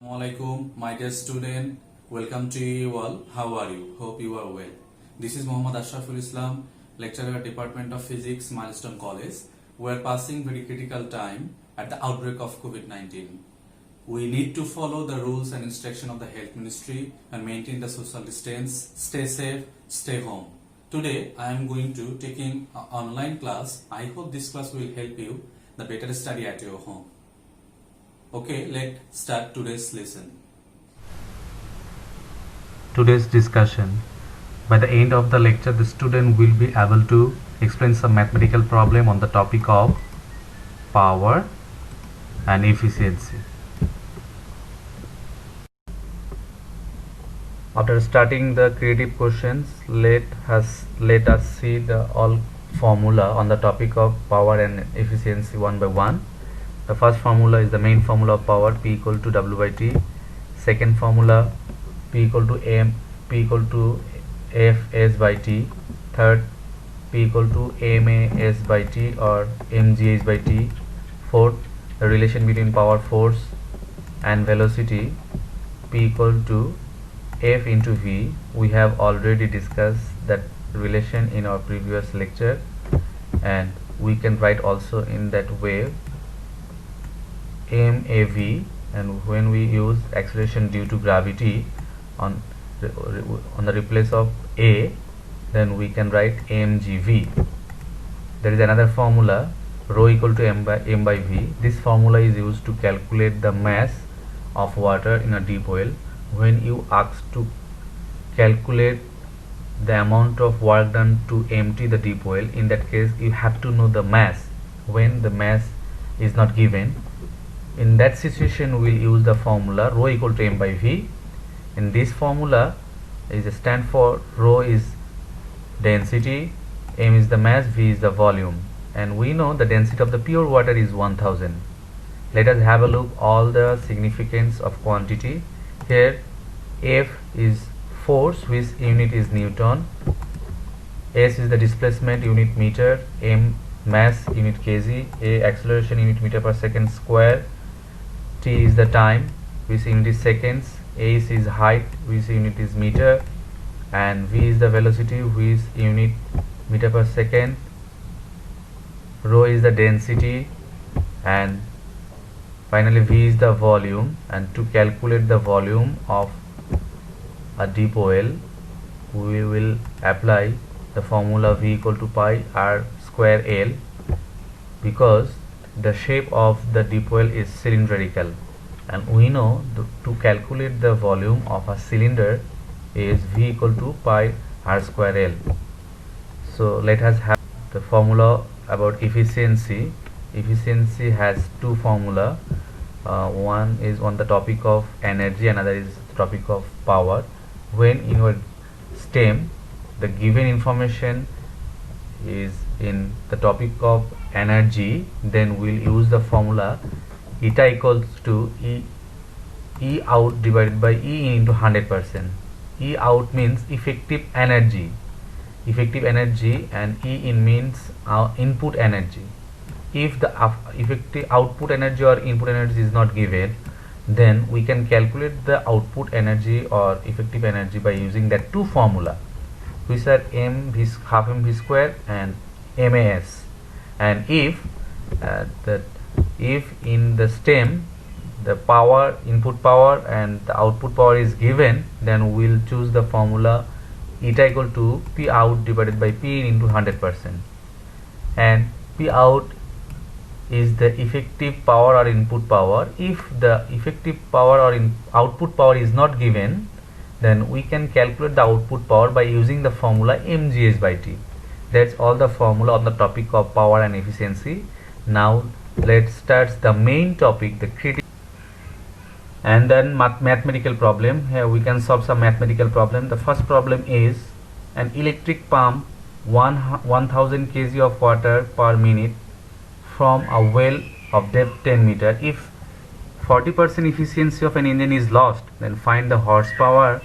Assalamualaikum, my dear student. Welcome to you all. How are you? Hope you are well. This is Muhammad Ashraful Islam, lecturer at Department of Physics, Milestone College. We are passing very critical time at the outbreak of COVID-19. We need to follow the rules and instruction of the Health Ministry and maintain the social distance. Stay safe, stay home. Today, I am going to taking an online class. I hope this class will help you the better study at your home. Okay, let's start today's lesson. Today's discussion. By the end of the lecture, the student will be able to explain some mathematical problem on the topic of power and efficiency. After starting the creative questions, let us see the all formula on the topic of power and efficiency one by one. The first formula is the main formula of power, P equal to W by T. Second formula, P equal to F S by T. Third, P equal to MA S by T or MGH by T. Fourth, the relation between power, force and velocity, P equal to F into V. We have already discussed that relation in our previous lecture, and we can write also in that way MAV, and when we use acceleration due to gravity on the replace of A, then we can write mgv. There is another formula, rho equal to m by v. This formula is used to calculate the mass of water in a deep well. When you ask to calculate the amount of work done to empty the deep well, in that case you have to know the mass when the mass is not given. In that situation, we will use the formula rho equal to m by v. In this formula is a stand for rho is density, m is the mass, v is the volume, and we know the density of the pure water is 1000. Let us have a look all the significance of quantity. Here F is force, which unit is Newton, S is the displacement, unit meter, m mass, unit kg, A acceleration, unit meter per second square, T is the time, which unit is seconds, A is height, which unit is meter, and V is the velocity, which unit meter per second, rho is the density, and finally V is the volume. And to calculate the volume of a deep well, we will apply the formula V equal to pi r square L, because the shape of the deep well is cylindrical, and we know to calculate the volume of a cylinder is V equal to pi r square L. So let us have the formula about efficiency. Efficiency has two formula. One is on the topic of energy, another is the topic of power. When in your STEM the given information is in the topic of energy, then we'll use the formula eta equals to E out divided by E in into 100%. E out means effective energy, and E in means input energy. If the effective output energy or input energy is not given, then we can calculate the output energy or effective energy by using that two formula, which are half mv square and mas. And if in the STEM the power, input power and the output power is given, then we'll choose the formula eta equal to P out divided by P in into 100%, and P out is the effective power or input power. If the effective power or output power is not given, then we can calculate the output power by using the formula mgh by t. That's all the formula on the topic of power and efficiency. Now let's start the main topic, the critical and then mathematical problem. Here we can solve some mathematical problem. The first problem is an electric pump 1000 kg of water per minute from a well of depth 10 meter. If 40% efficiency of an engine is lost, then find the horsepower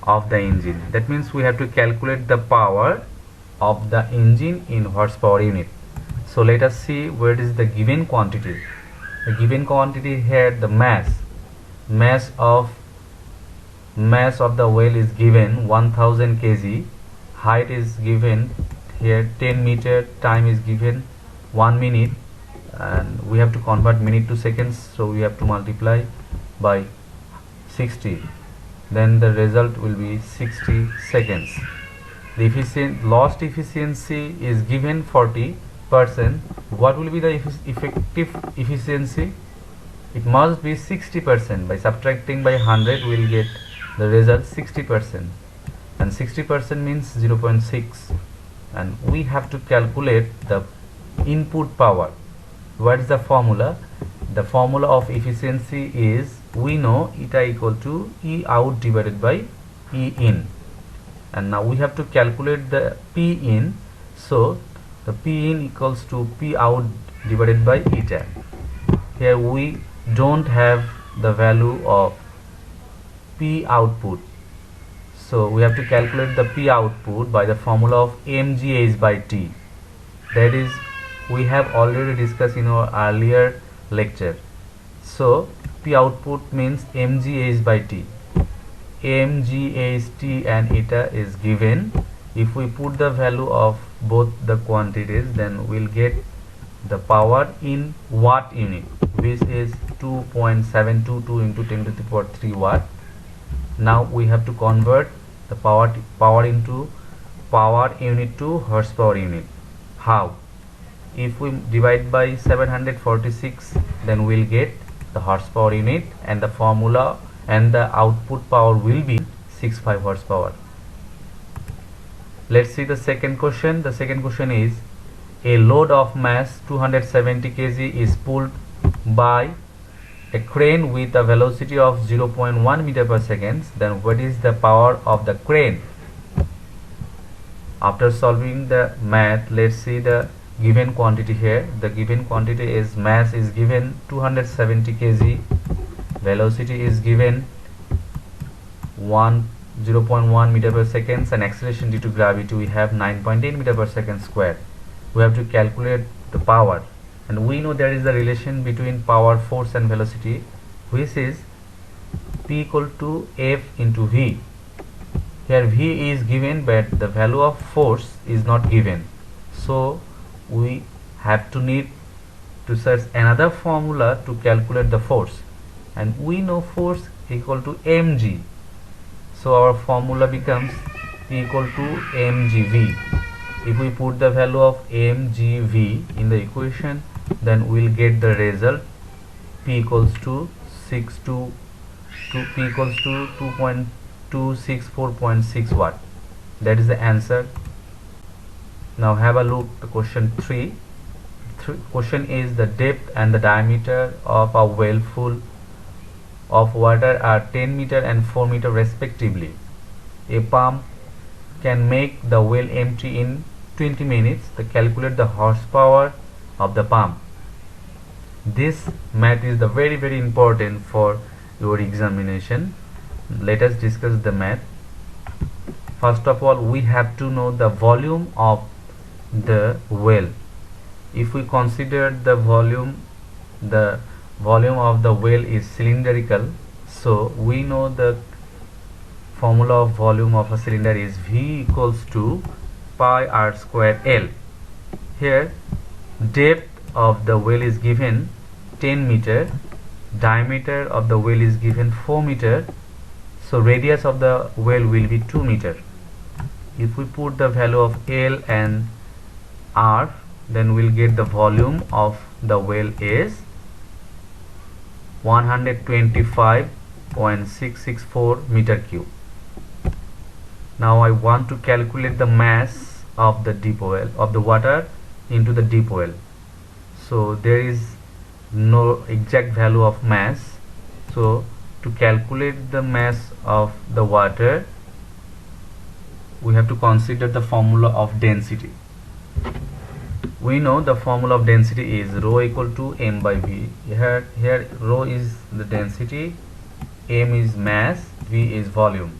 of the engine. That means we have to calculate the power of the engine in horsepower unit. So let us see where is the given quantity. The given quantity here, the mass. mass of the whale is given 1000 kg, height is given here 10 meter, time is given 1 minute, and we have to convert minute to seconds, so we have to multiply by 60, then the result will be 60 seconds. The lost efficiency is given 40%. What will be the effective efficiency? It must be 60%. By subtracting by 100 we will get the result 60%, and 60% means 0.6, and we have to calculate the input power. What is the formula? The formula of efficiency is, we know eta equal to E out divided by E in, and now we have to calculate the P in. So the P in equals to P out divided by eta. Here we don't have the value of P output, so we have to calculate the P output by the formula of mgh by T. That is, we have already discussed in our earlier lecture. So P output means mgh by T. mgh, T and eta is given. If we put the value of both the quantities, then we'll get the power in watt unit, which is 2.722 into 10 to the power 3 watt. Now we have to convert the power into power unit to horsepower unit. How? If we divide by 746, then we'll get the horsepower unit, and the formula and the output power will be 65 horsepower. Let's see the second question. The second question is, a load of mass 270 kg is pulled by a crane with a velocity of 0.1 meter per second. Then what is the power of the crane? After solving the math, let's see the given quantity here. The given quantity is, mass is given 270 kg, velocity is given 0.1 meter per second, and acceleration due to gravity we have 9.8 meter per second square. We have to calculate the power, and we know there is a relation between power, force and velocity, which is P equal to F into V. Here V is given, but the value of force is not given, so we have to need to search another formula to calculate the force, and we know force equal to mg, so our formula becomes P equal to mgv. If we put the value of mgv in the equation, then we'll get the result P equals to 2.264.6 watt. That is the answer. Now have a look at question 3. Question is, the depth and the diameter of a well full of water are 10 meter and 4 meter respectively. A pump can make the well empty in 20 minutes. To calculate the horsepower of the pump. This math is the very important for your examination. Let us discuss the math. First of all, we have to know the volume of the well. If we consider the volume of the well is cylindrical, so we know the formula of volume of a cylinder is V equals to pi r square L. Here depth of the well is given 10 meter, diameter of the well is given 4 meter, so radius of the well will be 2 meter. If we put the value of L and R, then we'll get the volume of the well is 125.664 meter cube. Now I want to calculate the mass of the deep well, of the water into the deep well. So there is no exact value of mass, so to calculate the mass of the water, we have to consider the formula of density. We know the formula of density is rho equal to m by v. Here rho is the density, m is mass, v is volume,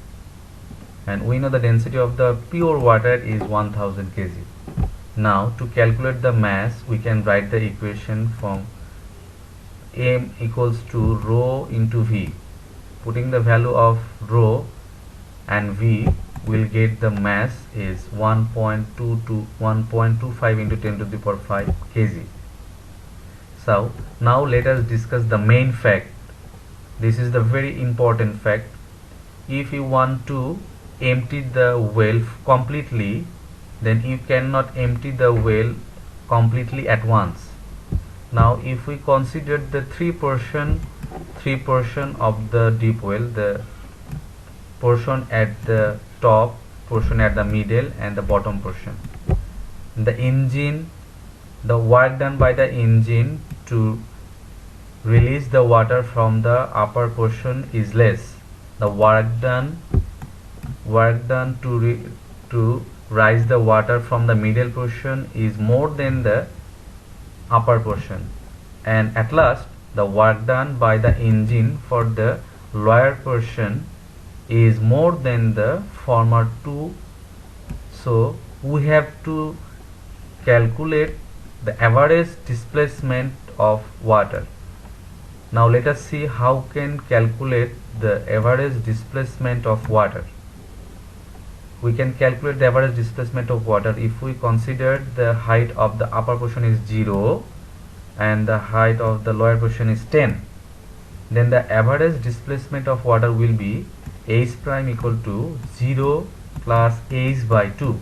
and we know the density of the pure water is 1000 kg. Now to calculate the mass, we can write the equation from m equals to rho into v. putting the value of rho and V, will get the mass is 1.25 into 10 to the power 5 kg. So now let us discuss the main fact. This is the very important fact. If you want to empty the well completely, then you cannot empty the well completely at once. Now if we consider the three portion of the deep well, the portion at the top, portion at the middle, and the bottom portion, the engine, the work done by the engine to release the water from the upper portion is less. The work done to rise the water from the middle portion is more than the upper portion, and at last the work done by the engine for the lower portion is more than the former two. So we have to calculate the average displacement of water. Now let us see how can calculate the average displacement of water. We can calculate the average displacement of water if we consider the height of the upper portion is 0 and the height of the lower portion is 10. Then the average displacement of water will be h prime equal to 0 plus h by 2.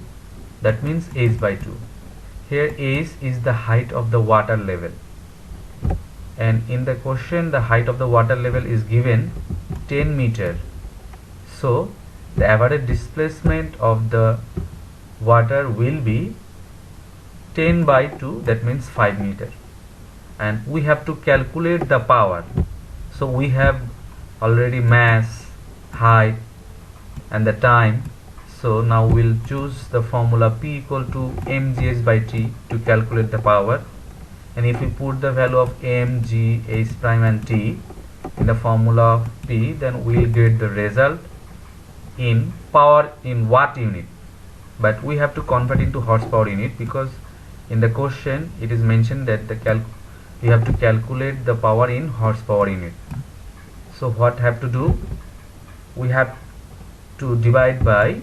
That means h by 2. Here h is the height of the water level, and in the question the height of the water level is given 10 meter. So the average displacement of the water will be 10 by 2, that means 5 meter. And we have to calculate the power. So we have already mass, height, and the time. So now we'll choose the formula P equal to mgh by T to calculate the power. And if we put the value of m, g, h prime and t in the formula of P, then we'll get the result in power in watt unit. But we have to convert into horsepower unit, because in the question it is mentioned that we have to calculate the power in horsepower unit. So what have to do? We have to divide by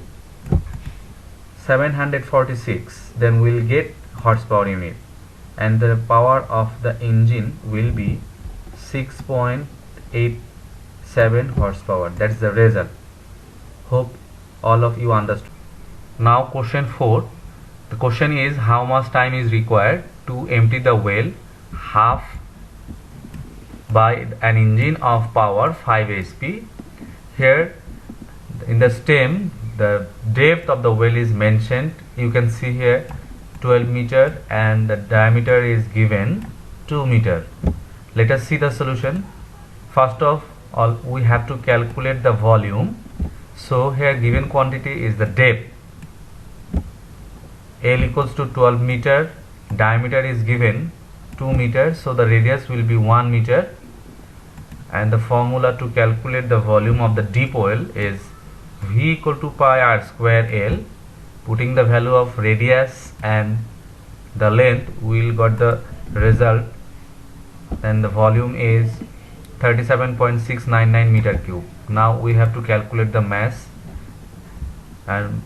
746, then we'll get horsepower unit, and the power of the engine will be 6.87 horsepower. That's the result. Hope all of you understood. Now question 4. The question is how much time is required to empty the well half by an engine of power 5 HP. Here in the stem the depth of the well is mentioned. You can see here 12 meter and the diameter is given 2 meter. Let us see the solution. First of all we have to calculate the volume. So here given quantity is the depth, L equals to 12 meter, diameter is given 2 meters, so the radius will be 1 meter, and the formula to calculate the volume of the deep well is V equal to pi r square L. Putting the value of radius and the length, we will got the result, and the volume is 37.699 meter cube. Now we have to calculate the mass, and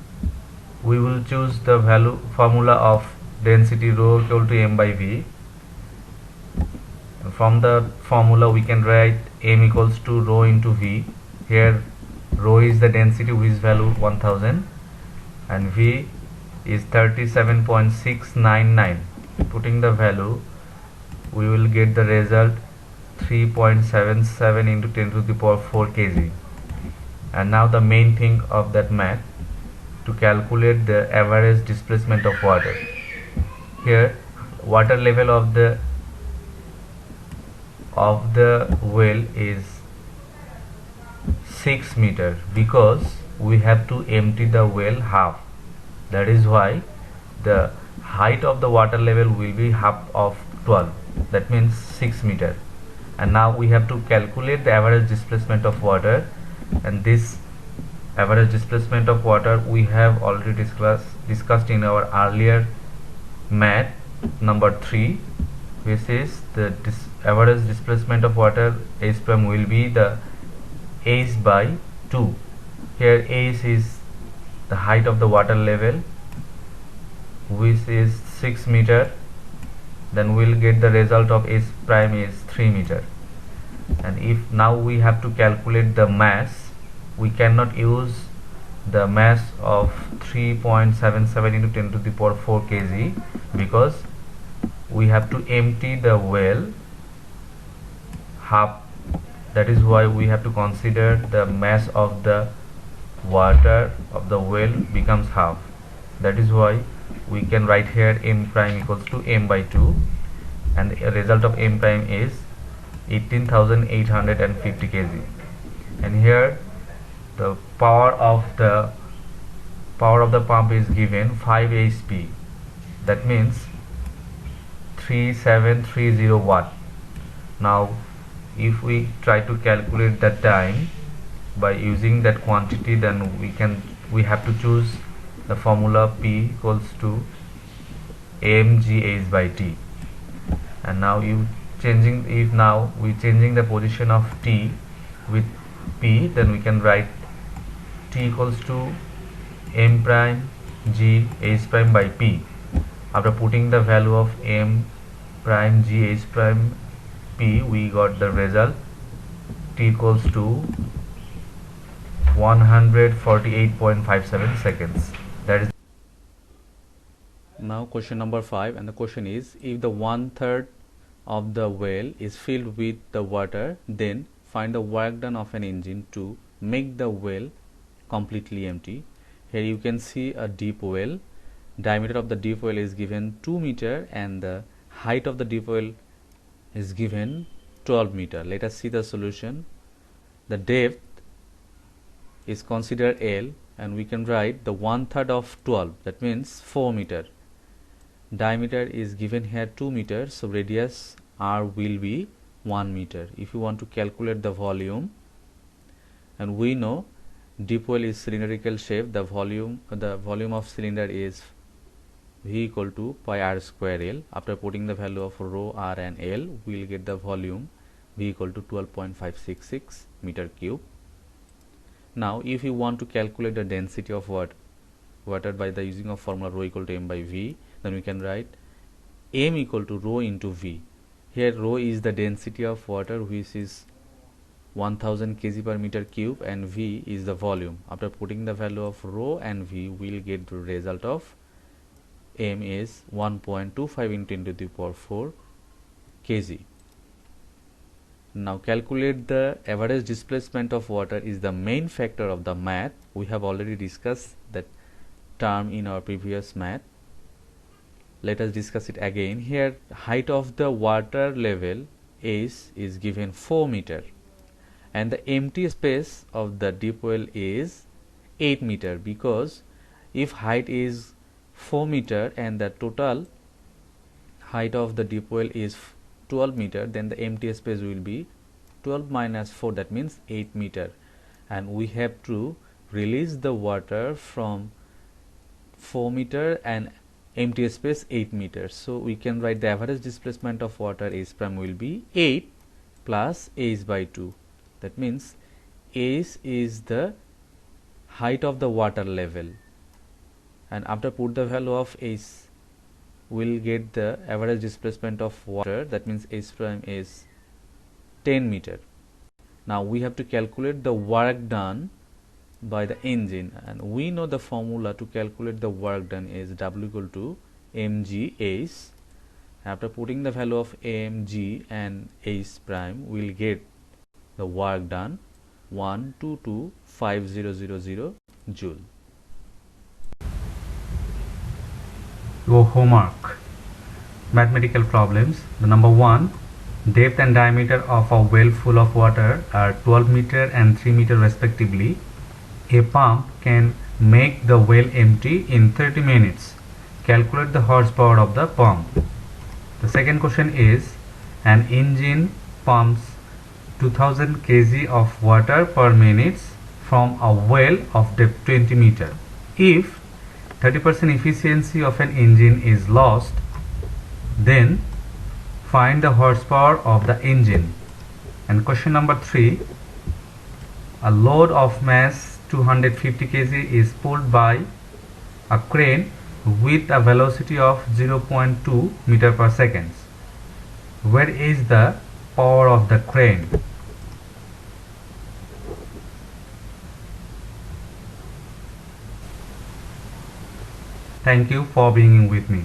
we will choose the value formula of density rho equal to m by v. From the formula we can write m equals to rho into v. Here rho is the density, which is value 1000, and v is 37.699. Putting the value, we will get the result 3.77 into 10 to the power 4 kg. And now the main thing of that math, to calculate the average displacement of water. Here water level of the well is 6 meter, because we have to empty the well half. That is why the height of the water level will be half of 12, that means 6 meter. And now we have to calculate the average displacement of water, and this average displacement of water we have already discussed in our earlier math number 3, which is the average displacement of water H prime will be the H by 2. Here H is the height of the water level, which is 6 meter. Then we'll get the result of S prime is 3 meter. And if now we have to calculate the mass, we cannot use the mass of 3.77 into 10 to the power 4 kg, because we have to empty the well half. That is why we have to consider the mass of the water of the well becomes half. That is why we can write here m prime equals to m by 2, and the result of m prime is 18,850 kg. And here the power of the pump is given 5 HP. That means 3730 watt. Now if we try to calculate the time by using that quantity, then we have to choose the formula P equals to mgh by T. And now if now we changing the position of T with P, then we can write T equals to m prime g h prime by P. After putting the value of m prime g h prime P, we got the result T equals to 148.57 seconds. That is. Now question number 5, and the question is, if the 1/3 of the well is filled with the water, then find the work done of an engine to make the well completely empty. Here you can see a deep well. Diameter of the deep well is given 2 meter and the height of the deep well is given 12 meter. Let us see the solution. The depth is considered L, and we can write the 1/3 of 12, that means 4 meter. Diameter is given here 2 meters, so radius R will be 1 meter. If you want to calculate the volume, and we know deep well is cylindrical shape, the volume of cylinder is V equal to pi R square L. After putting the value of rho, R and L, we will get the volume V equal to 12.566 meter cube. Now if you want to calculate the density of water by the using of formula rho equal to m by V, then we can write m equal to rho into V. Here rho is the density of water, which is 1000 kg per meter cube, and V is the volume. After putting the value of rho and V, we will get the result of m is 1.25 into 10 to the power 4 kg. Now calculate the average displacement of water is the main factor of the math. We have already discussed that term in our previous math. Let us discuss it again. Here height of the water level is given 4 meter, and the empty space of the deep well is 8 meter, because if height is 4 meter and the total height of the deep well is 12 meter, then the empty space will be 12 minus 4, that means 8 meter, and we have to release the water from 4 meter and empty space 8 meters. So we can write the average displacement of water H prime will be 8 plus H by 2. That means H is the height of the water level, and after put the value of H, we'll get the average displacement of water. That means H prime is 10 meter. Now we have to calculate the work done by the engine, and we know the formula to calculate the work done is W equal to mgh. After putting the value of mg and H prime, we will get the work done 1225000 joule. Your homework: mathematical problems. The number 1, depth and diameter of a well full of water are 12 meter and 3 meter respectively. A pump can make the well empty in 30 minutes. Calculate the horsepower of the pump. The second question is, an engine pumps 2000 kg of water per minute from a well of depth 20 meter. If 30% efficiency of an engine is lost, then find the horsepower of the engine. And question number 3, A load of mass 250 kg is pulled by a crane with a velocity of 0.2 meter per second. Where is the power of the crane? Thank you for being with me.